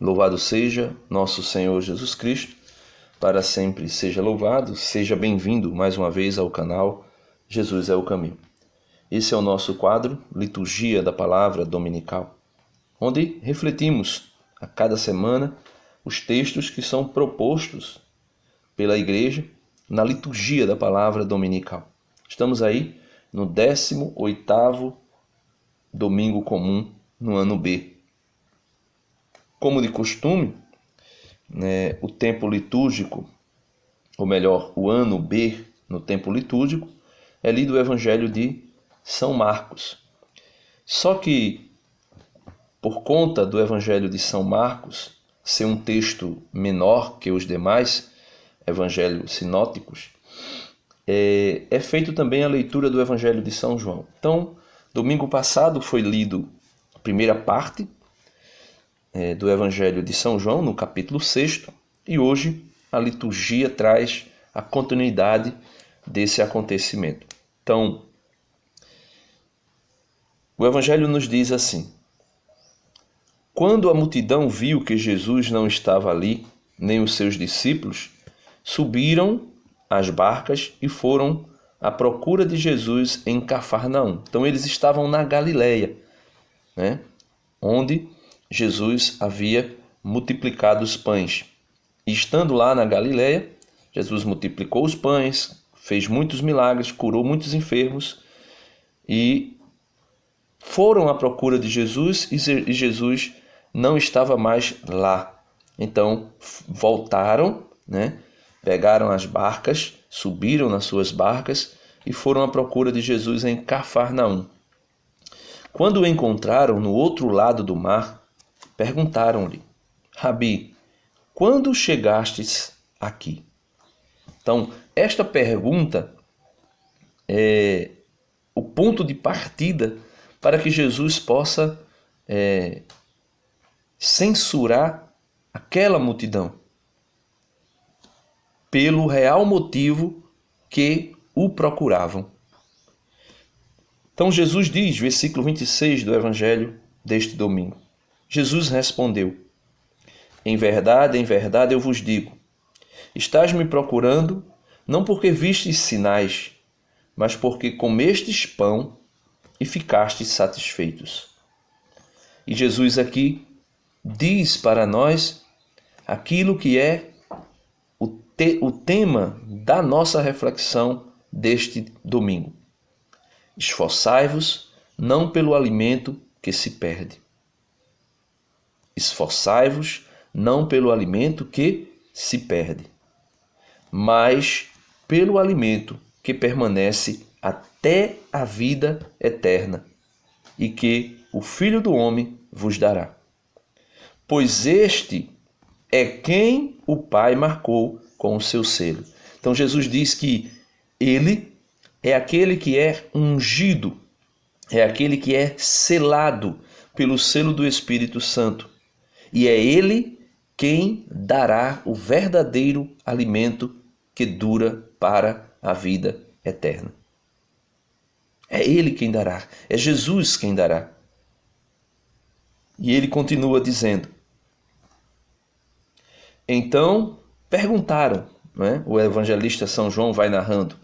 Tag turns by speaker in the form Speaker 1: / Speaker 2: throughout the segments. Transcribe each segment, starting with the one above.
Speaker 1: Louvado seja nosso Senhor Jesus Cristo, para sempre seja louvado, seja bem-vindo mais uma vez ao canal Jesus é o Caminho. Esse é o nosso quadro Liturgia da Palavra Dominical, onde refletimos a cada semana os textos que são propostos pela Igreja na Liturgia da Palavra Dominical. Estamos aí no 18º Domingo Comum no ano B. Como de costume, o tempo litúrgico, ou melhor, o ano B no tempo litúrgico, é lido o Evangelho de São Marcos. Só que, por conta do Evangelho de São Marcos ser um texto menor que os demais evangelhos sinóticos, é feito também a leitura do Evangelho de São João. Então, domingo passado foi lido a primeira parte do Evangelho de São João, no capítulo 6, e hoje a liturgia traz a continuidade desse acontecimento. Então, o Evangelho nos diz assim: quando a multidão viu que Jesus não estava ali, nem os seus discípulos, subiram às barcas e foram à procura de Jesus em Cafarnaum. Então, eles estavam na Galileia, onde Jesus havia multiplicado os pães. E estando lá na Galileia, Jesus multiplicou os pães, fez muitos milagres, curou muitos enfermos e foram à procura de Jesus e Jesus não estava mais lá. Então voltaram, pegaram as barcas, subiram nas suas barcas e foram à procura de Jesus em Cafarnaum. Quando o encontraram no outro lado do mar, perguntaram-lhe: Rabi, quando chegastes aqui? Então, esta pergunta é o ponto de partida para que Jesus possa censurar aquela multidão pelo real motivo que o procuravam. Então Jesus diz, versículo 26 do Evangelho deste domingo: Jesus respondeu: em verdade eu vos digo, estás me procurando não porque vistes sinais, mas porque comestes pão e ficastes satisfeitos. E Jesus aqui diz para nós aquilo que é o tema da nossa reflexão deste domingo. Esforçai-vos não pelo alimento que se perde. Esforçai-vos não pelo alimento que se perde, mas pelo alimento que permanece até a vida eterna e que o Filho do Homem vos dará. Pois este é quem o Pai marcou com o seu selo. Então Jesus diz que ele é aquele que é ungido, é aquele que é selado pelo selo do Espírito Santo. E é ele quem dará o verdadeiro alimento que dura para a vida eterna. É ele quem dará, é Jesus quem dará. E ele continua dizendo: então perguntaram, o evangelista São João vai narrando: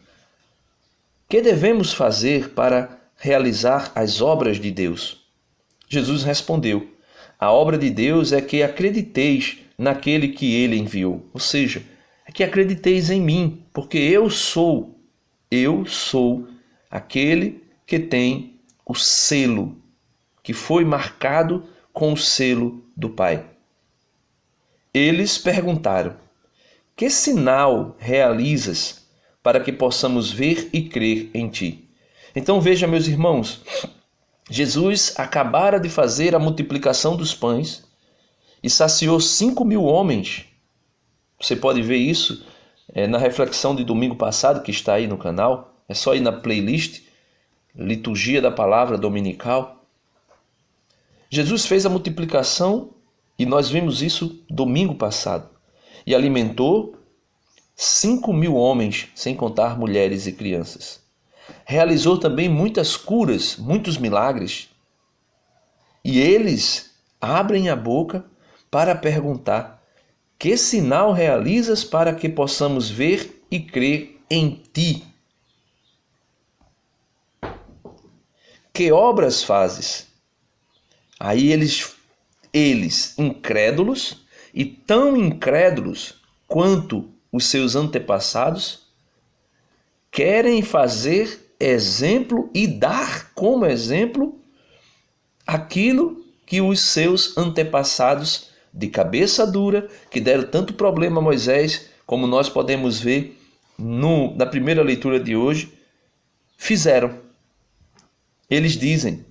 Speaker 1: que devemos fazer para realizar as obras de Deus? Jesus respondeu: a obra de Deus é que acrediteis naquele que ele enviou. Ou seja, é que acrediteis em mim, porque eu sou aquele que tem o selo, que foi marcado com o selo do Pai. Eles perguntaram: que sinal realizas para que possamos ver e crer em ti? Então veja, meus irmãos, Jesus acabara de fazer a multiplicação dos pães e saciou 5.000 homens. Você pode ver isso na reflexão de domingo passado, que está aí no canal. É só ir na playlist Liturgia da Palavra Dominical. Jesus fez a multiplicação e nós vimos isso domingo passado. E alimentou 5.000 homens, sem contar mulheres e crianças. Realizou também muitas curas, muitos milagres. E eles abrem a boca para perguntar: que sinal realizas para que possamos ver e crer em ti? Que obras fazes? Aí eles incrédulos, e tão incrédulos quanto os seus antepassados, querem fazer exemplo e dar como exemplo aquilo que os seus antepassados de cabeça dura, que deram tanto problema a Moisés, como nós podemos ver na primeira leitura de hoje, fizeram. Eles dizem: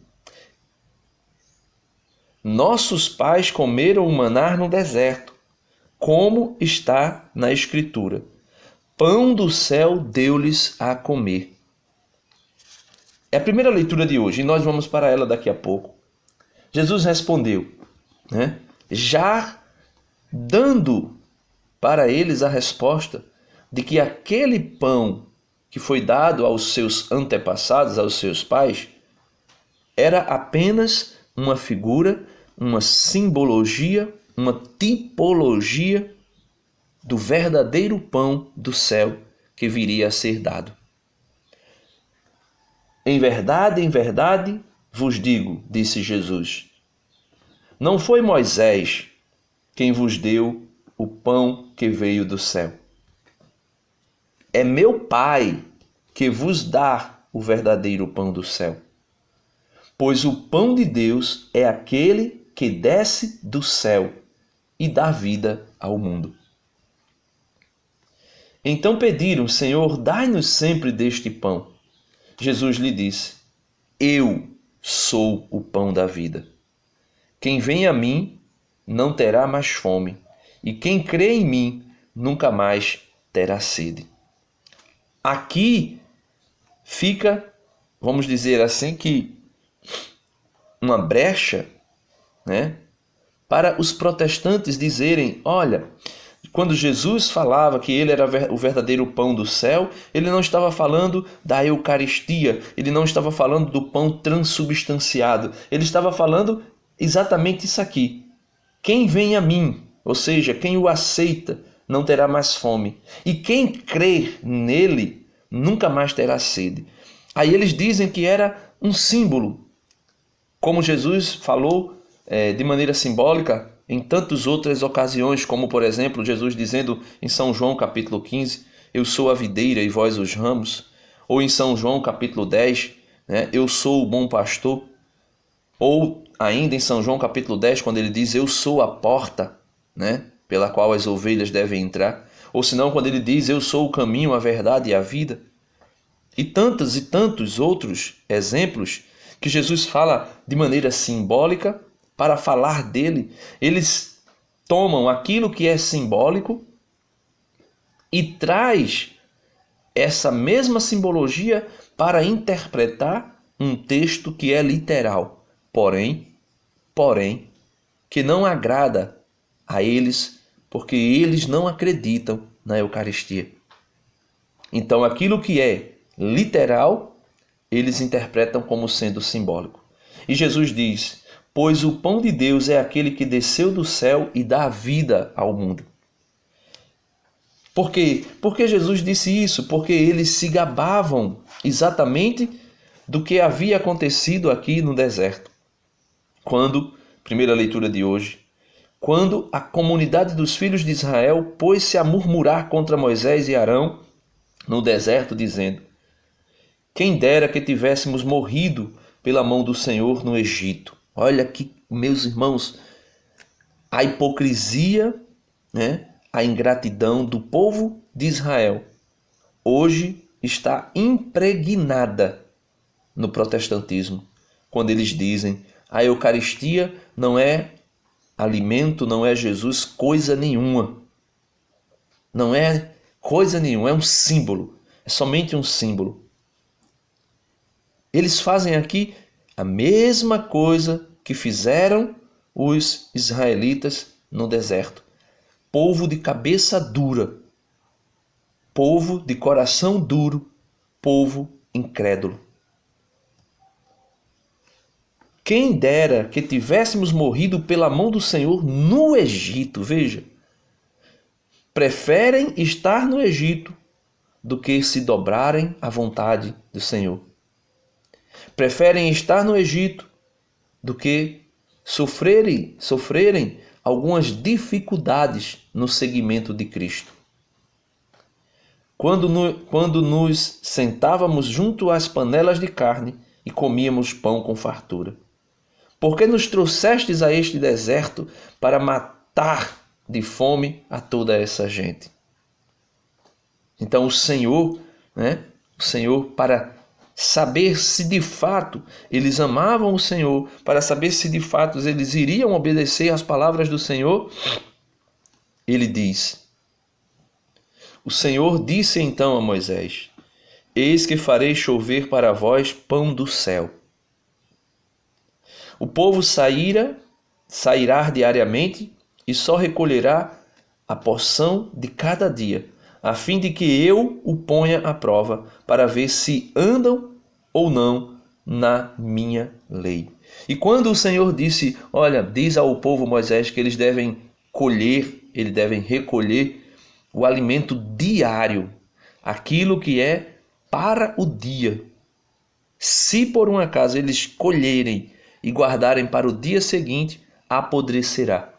Speaker 1: nossos pais comeram o maná no deserto, como está na Escritura. Pão do céu deu-lhes a comer. É a primeira leitura de hoje e nós vamos para ela daqui a pouco. Jesus respondeu, já dando para eles a resposta de que aquele pão que foi dado aos seus antepassados, aos seus pais, era apenas uma figura, uma simbologia, uma tipologia do verdadeiro pão do céu que viria a ser dado. Em verdade, vos digo, disse Jesus, não foi Moisés quem vos deu o pão que veio do céu. É meu Pai que vos dá o verdadeiro pão do céu. Pois o pão de Deus é aquele que desce do céu e dá vida ao mundo. Então pediram: Senhor, dai-nos sempre deste pão. Jesus lhe disse: eu sou o pão da vida. Quem vem a mim não terá mais fome, e quem crê em mim nunca mais terá sede. Aqui fica, vamos dizer assim, que uma brecha, para os protestantes dizerem: olha, quando Jesus falava que ele era o verdadeiro pão do céu, ele não estava falando da Eucaristia, ele não estava falando do pão transubstanciado, ele estava falando exatamente isso aqui. Quem vem a mim, ou seja, quem o aceita, não terá mais fome, e quem crê nele nunca mais terá sede. Aí eles dizem que era um símbolo, como Jesus falou de maneira simbólica em tantas outras ocasiões, como por exemplo Jesus dizendo em São João capítulo 15, eu sou a videira e vós os ramos, ou em São João capítulo 10, eu sou o bom pastor, ou ainda em São João capítulo 10, quando ele diz eu sou a porta, pela qual as ovelhas devem entrar, ou senão quando ele diz eu sou o caminho, a verdade e a vida, e tantos outros exemplos que Jesus fala de maneira simbólica para falar dele. Eles tomam aquilo que é simbólico e traz essa mesma simbologia para interpretar um texto que é literal, porém, que não agrada a eles, porque eles não acreditam na Eucaristia. Então, aquilo que é literal, eles interpretam como sendo simbólico. E Jesus diz: pois o pão de Deus é aquele que desceu do céu e dá vida ao mundo. Por quê? Porque Jesus disse isso? Porque eles se gabavam exatamente do que havia acontecido aqui no deserto. Primeira leitura de hoje, quando a comunidade dos filhos de Israel pôs-se a murmurar contra Moisés e Arão no deserto, dizendo: quem dera que tivéssemos morrido pela mão do Senhor no Egito. Olha aqui, meus irmãos, a hipocrisia, a ingratidão do povo de Israel hoje está impregnada no protestantismo, quando eles dizem: a Eucaristia não é alimento, não é Jesus coisa nenhuma. Não é coisa nenhuma, é um símbolo, é somente um símbolo. Eles fazem aqui a mesma coisa que fizeram os israelitas no deserto. Povo de cabeça dura, povo de coração duro, povo incrédulo. Quem dera que tivéssemos morrido pela mão do Senhor no Egito. Veja, preferem estar no Egito do que se dobrarem à vontade do Senhor. Preferem estar no Egito do que sofrerem algumas dificuldades no seguimento de Cristo. Quando nos sentávamos junto às panelas de carne e comíamos pão com fartura. Porque nos trouxestes a este deserto para matar de fome a toda essa gente. Então o Senhor, para saber se de fato eles amavam o Senhor, para saber se de fato eles iriam obedecer às palavras do Senhor, ele diz: o Senhor disse então a Moisés: eis que farei chover para vós pão do céu. O povo sairá diariamente e só recolherá a porção de cada dia, a fim de que eu o ponha à prova, para ver se andam ou não na minha lei. E quando o Senhor disse, diz ao povo Moisés que eles devem recolher o alimento diário, aquilo que é para o dia. Se por um acaso eles colherem e guardarem para o dia seguinte, apodrecerá.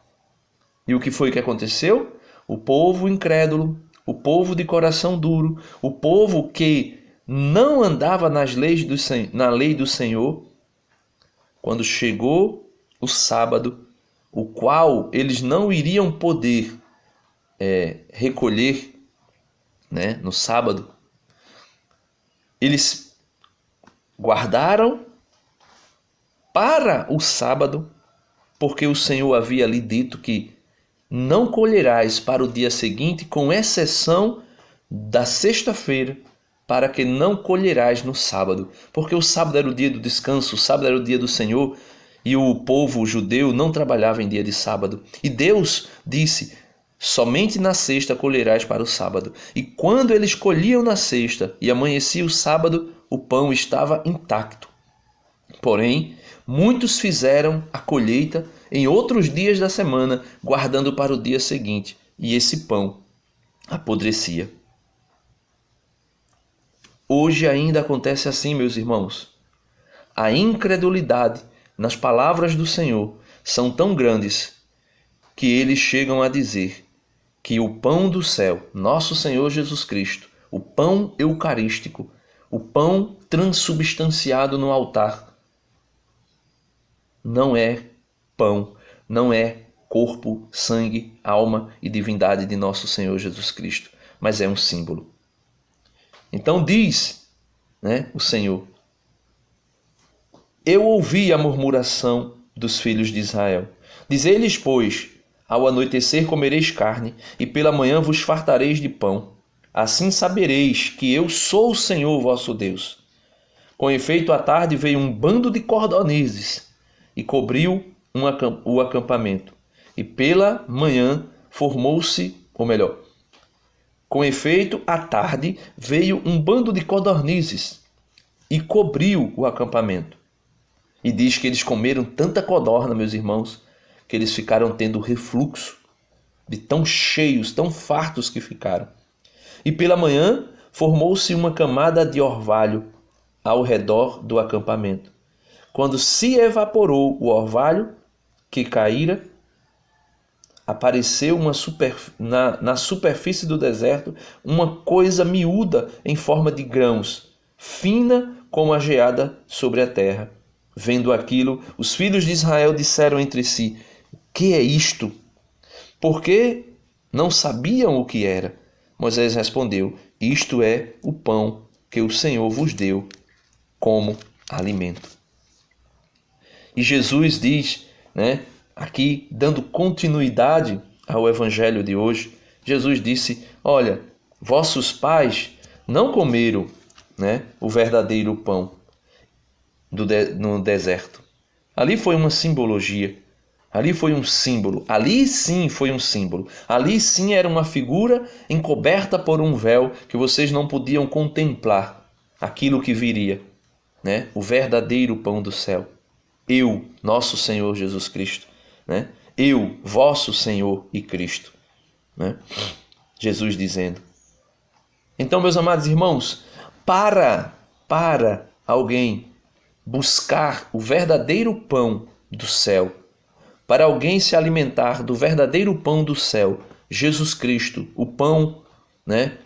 Speaker 1: E o que foi que aconteceu? O povo incrédulo, o povo de coração duro, o povo que não andava na lei do Senhor, quando chegou o sábado, o qual eles não iriam poder recolher, no sábado, eles guardaram para o sábado, porque o Senhor havia lhe dito que não colherás para o dia seguinte, com exceção da sexta-feira, para que não colherás no sábado. Porque o sábado era o dia do descanso, o sábado era o dia do Senhor, e o povo judeu não trabalhava em dia de sábado. E Deus disse, somente na sexta colherás para o sábado. E quando eles colhiam na sexta e amanhecia o sábado, o pão estava intacto. Porém, muitos fizeram a colheita em outros dias da semana, guardando para o dia seguinte, e esse pão apodrecia. Hoje ainda acontece assim, meus irmãos. A incredulidade nas palavras do Senhor são tão grandes que eles chegam a dizer que o pão do céu, nosso Senhor Jesus Cristo, o pão eucarístico, o pão transubstanciado no altar, não é pão, não é corpo, sangue, alma e divindade de nosso Senhor Jesus Cristo, mas é um símbolo. Então diz, o Senhor: eu ouvi a murmuração dos filhos de Israel. Dizei-lhes, pois, ao anoitecer comereis carne, e pela manhã vos fartareis de pão. Assim sabereis que eu sou o Senhor vosso Deus. Com efeito, à tarde veio um bando de cordonizes e cobriu o acampamento. E pela manhã formou-se, com efeito, à tarde veio um bando de codornizes e cobriu o acampamento. E diz que eles comeram tanta codorna, meus irmãos, que eles ficaram tendo refluxo, de tão cheios, tão fartos que ficaram. E pela manhã formou-se uma camada de orvalho ao redor do acampamento. Quando se evaporou o orvalho que caíra, apareceu na superfície do deserto uma coisa miúda em forma de grãos, fina como a geada sobre a terra. Vendo aquilo, os filhos de Israel disseram entre si: o que é isto? Porque não sabiam o que era. Moisés respondeu: isto é o pão que o Senhor vos deu como alimento. E Jesus diz, aqui dando continuidade ao evangelho de hoje, Jesus disse: olha, vossos pais não comeram, o verdadeiro pão no deserto. Ali foi uma simbologia, ali foi um símbolo, ali sim foi um símbolo, ali sim era uma figura encoberta por um véu que vocês não podiam contemplar aquilo que viria, o verdadeiro pão do céu. Eu, nosso Senhor Jesus Cristo, né? Eu, vosso Senhor e Cristo, né? Jesus dizendo. Então, meus amados irmãos, para alguém buscar o verdadeiro pão do céu, para alguém se alimentar do verdadeiro pão do céu, Jesus Cristo, o pão, né,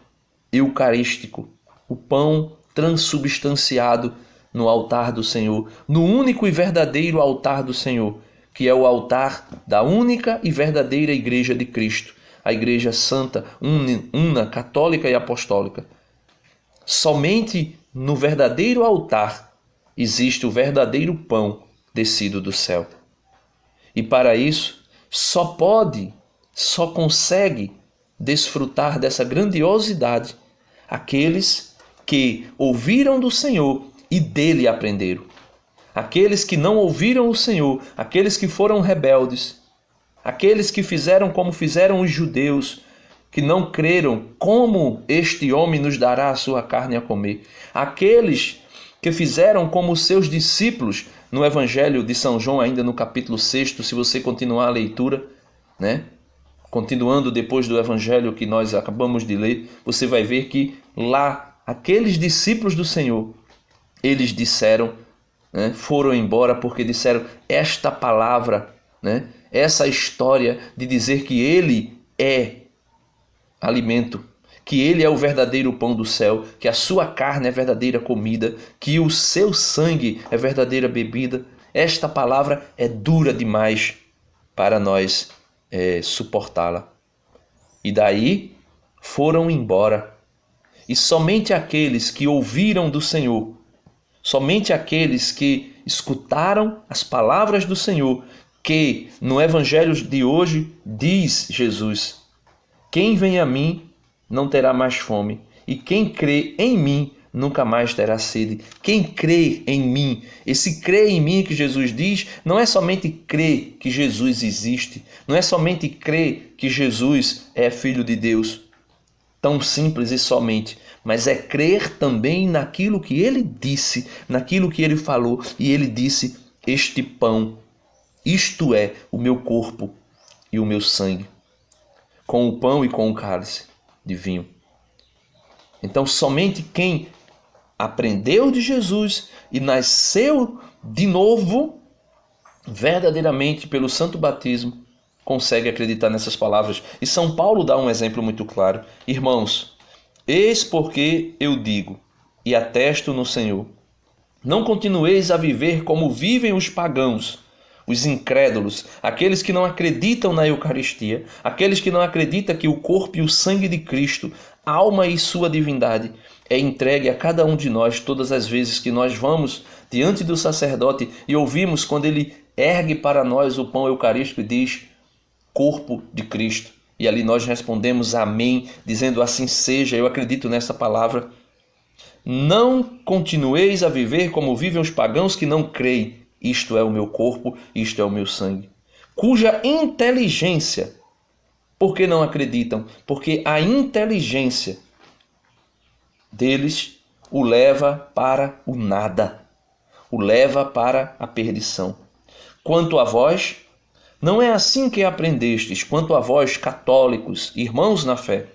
Speaker 1: eucarístico, o pão transubstanciado no altar do Senhor, no único e verdadeiro altar do Senhor, que é o altar da única e verdadeira Igreja de Cristo, a Igreja Santa, una, católica e apostólica. Somente no verdadeiro altar existe o verdadeiro pão descido do céu. E para isso, só consegue desfrutar dessa grandiosidade aqueles que ouviram do Senhor e dele aprenderam. Aqueles que não ouviram o Senhor, aqueles que foram rebeldes, aqueles que fizeram como fizeram os judeus, que não creram, como este homem nos dará a sua carne a comer. Aqueles que fizeram como os seus discípulos, no Evangelho de São João, ainda no capítulo 6, se você continuar a leitura, né? Continuando depois do Evangelho que nós acabamos de ler, você vai ver que lá, aqueles discípulos do Senhor, eles disseram, né? Foram embora porque disseram esta palavra, né? Essa história de dizer que Ele é alimento, que Ele é o verdadeiro pão do céu, que a sua carne é verdadeira comida, que o seu sangue é verdadeira bebida. Esta palavra é dura demais para nós suportá-la. E daí foram embora. E somente aqueles que ouviram do Senhor, somente aqueles que escutaram as palavras do Senhor, que no Evangelho de hoje diz Jesus: quem vem a mim não terá mais fome, e quem crê em mim nunca mais terá sede. Quem crê em mim, esse crê em mim que Jesus diz, não é somente crer que Jesus existe, não é somente crer que Jesus é Filho de Deus, tão simples e somente, mas é crer também naquilo que Ele disse, naquilo que Ele falou, e Ele disse: este pão, isto é o meu corpo e o meu sangue, com o pão e com o cálice de vinho. Então, somente quem aprendeu de Jesus e nasceu de novo, verdadeiramente pelo santo batismo, consegue acreditar nessas palavras. E São Paulo dá um exemplo muito claro. Irmãos, eis porque eu digo e atesto no Senhor: não continueis a viver como vivem os pagãos, os incrédulos, aqueles que não acreditam na Eucaristia, aqueles que não acreditam que o corpo e o sangue de Cristo, alma e sua divindade, é entregue a cada um de nós todas as vezes que nós vamos diante do sacerdote e ouvimos quando ele ergue para nós o pão eucarístico e diz: corpo de Cristo. E ali nós respondemos amém, dizendo: assim seja, eu acredito nessa palavra. Não continueis a viver como vivem os pagãos que não creem. Isto é o meu corpo, isto é o meu sangue. Cuja inteligência, por que não acreditam? Porque a inteligência deles o leva para o nada, o leva para a perdição. Quanto a vós, não é assim que aprendestes. Quanto a vós, católicos, irmãos na fé,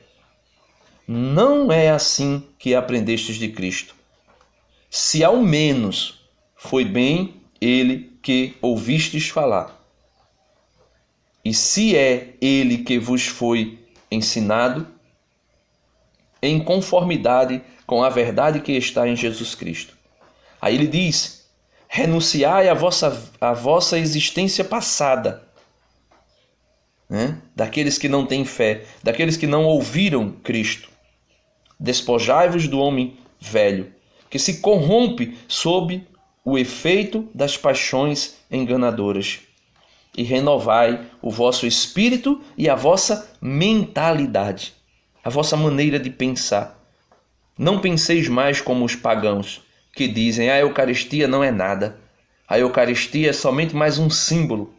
Speaker 1: não é assim que aprendestes de Cristo. Se ao menos foi bem ele que ouvistes falar, e se é ele que vos foi ensinado, em conformidade com a verdade que está em Jesus Cristo. Aí ele diz: renunciai à vossa existência passada, né? Daqueles que não têm fé, daqueles que não ouviram Cristo. Despojai-vos do homem velho, que se corrompe sob o efeito das paixões enganadoras, e renovai o vosso espírito e a vossa mentalidade, a vossa maneira de pensar. Não penseis mais como os pagãos, que dizem: a Eucaristia não é nada, a Eucaristia é somente mais um símbolo.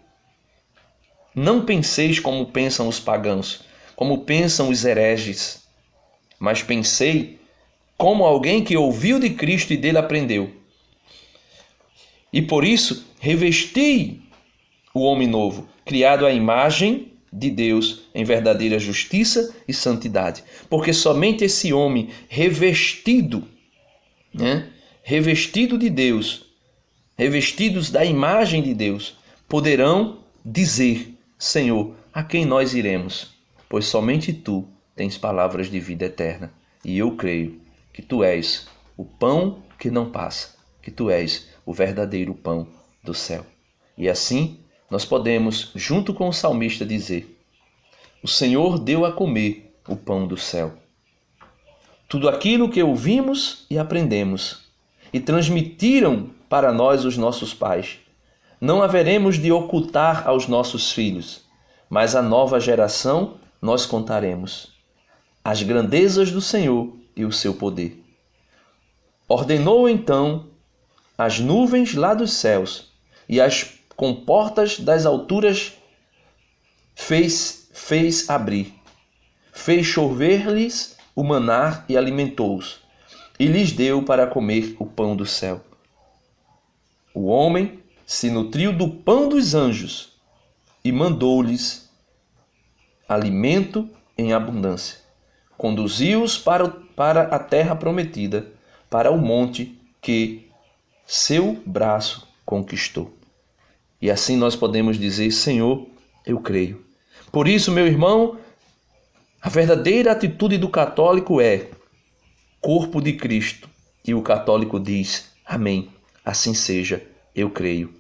Speaker 1: Não penseis como pensam os pagãos, como pensam os hereges, mas pensei como alguém que ouviu de Cristo e dele aprendeu. E por isso, revesti o homem novo, criado à imagem de Deus em verdadeira justiça e santidade. Porque somente esse homem revestido, revestido de Deus, revestidos da imagem de Deus, poderão dizer: Senhor, a quem nós iremos? Pois somente tu tens palavras de vida eterna. E eu creio que tu és o pão que não passa, que tu és o verdadeiro pão do céu. E assim nós podemos, junto com o salmista, dizer: o Senhor deu a comer o pão do céu. Tudo aquilo que ouvimos e aprendemos e transmitiram para nós os nossos pais, não haveremos de ocultar aos nossos filhos, mas à nova geração nós contaremos as grandezas do Senhor e o seu poder. Ordenou então as nuvens lá dos céus e as comportas das alturas fez abrir. Fez chover-lhes o maná e alimentou-os, e lhes deu para comer o pão do céu. O homem se nutriu do pão dos anjos e mandou-lhes alimento em abundância. Conduziu-os para a terra prometida, para o monte que seu braço conquistou. E assim nós podemos dizer: Senhor, eu creio. Por isso, meu irmão, a verdadeira atitude do católico é corpo de Cristo. E o católico diz: amém, assim seja, eu creio.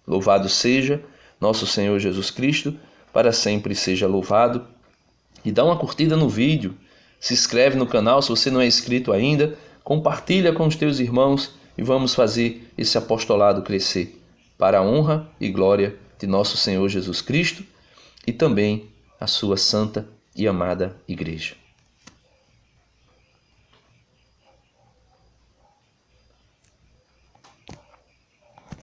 Speaker 1: Louvado seja nosso Senhor Jesus Cristo, para sempre seja louvado. E dá uma curtida no vídeo, se inscreve no canal se você não é inscrito ainda, compartilha com os teus irmãos e vamos fazer esse apostolado crescer para a honra e glória de nosso Senhor Jesus Cristo e também a sua santa e amada Igreja.